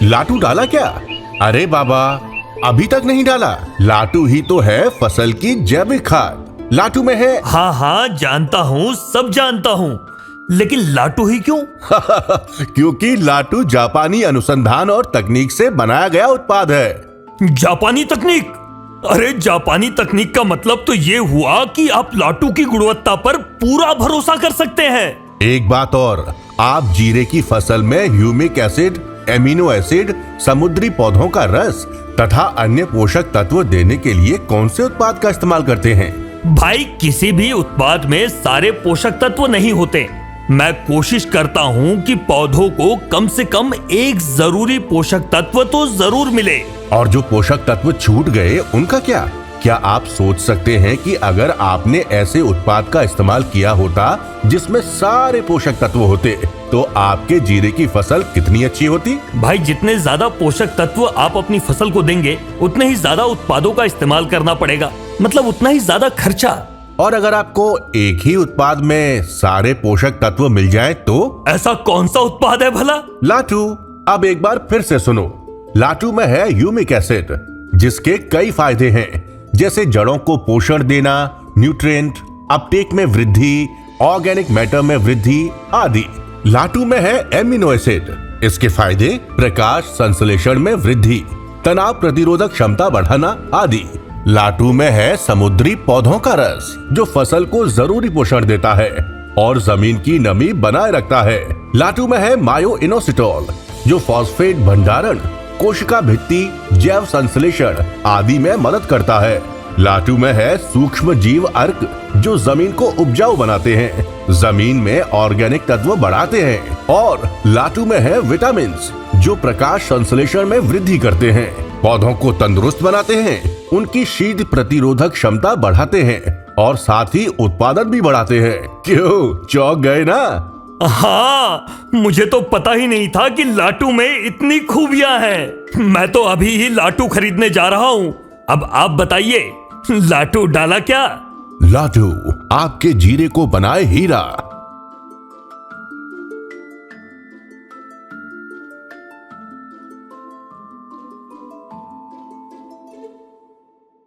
लाटू डाला क्या? अरे बाबा, अभी तक नहीं डाला। लाटू ही तो है फसल की जैविक खाद। लाटू में है। हाँ हाँ जानता हूँ, सब जानता हूँ, लेकिन लाटू ही क्यों? क्योंकि लाटू जापानी अनुसंधान और तकनीक से बनाया गया उत्पाद है। जापानी तकनीक? अरे जापानी तकनीक का मतलब तो ये हुआ कि आप लाटू की गुणवत्ता पर पूरा भरोसा कर सकते हैं। एक बात और, आप जीरे की फसल में ह्यूमिक एसिड, एमिनो एसिड, समुद्री पौधों का रस तथा अन्य पोषक तत्व देने के लिए कौन से उत्पाद का इस्तेमाल करते हैं? भाई, किसी भी उत्पाद में सारे पोषक तत्व नहीं होते। मैं कोशिश करता हूँ कि पौधों को कम से कम एक जरूरी पोषक तत्व तो जरूर मिले। और जो पोषक तत्व छूट गए उनका क्या? क्या आप सोच सकते हैं कि अगर आपने ऐसे उत्पाद का इस्तेमाल किया होता जिसमें सारे पोषक तत्व होते तो आपके जीरे की फसल कितनी अच्छी होती? भाई, जितने ज्यादा पोषक तत्व आप अपनी फसल को देंगे उतने ही ज्यादा उत्पादों का इस्तेमाल करना पड़ेगा, मतलब उतना ही ज्यादा खर्चा। और अगर आपको एक ही उत्पाद में सारे पोषक तत्व मिल जाए तो? ऐसा कौन सा उत्पाद है भला? लाटू। अब एक बार फिर से सुनो। लाटू में है ह्यूमिक एसिड, जिसके कई फायदे हैं, जैसे जड़ों को पोषण देना, न्यूट्रिएंट अपटेक में वृद्धि, ऑर्गेनिक मैटर में वृद्धि आदि। लाटू में है एमिनो एसिड, इसके फायदे प्रकाश संश्लेषण में वृद्धि, तनाव प्रतिरोधक क्षमता बढ़ाना आदि। लाटू में है समुद्री पौधों का रस, जो फसल को जरूरी पोषण देता है और जमीन की नमी बनाए रखता है। लाटू में है मायो इनोसिटोल, जो फॉस्फेट भंडारण, कोशिका भित्ति, जैव संश्लेषण आदि में मदद करता है। लाटू में है सूक्ष्म जीव अर्क, जो जमीन को उपजाऊ बनाते हैं, जमीन में ऑर्गेनिक तत्व बढ़ाते हैं। और लाटू में है विटामिन, जो प्रकाश संश्लेषण में वृद्धि करते हैं, पौधों को तंदुरुस्त बनाते हैं, उनकी शीत प्रतिरोधक क्षमता बढ़ाते हैं और साथ ही उत्पादन भी बढ़ाते हैं। क्यों, चौंक गए ना? हाँ, मुझे तो पता ही नहीं था कि लाटू में इतनी खूबियां हैं। मैं तो अभी ही लाटू खरीदने जा रहा हूँ। अब आप बताइए, लाटू डाला क्या? लाटू आपके जीरे को बनाए हीरा।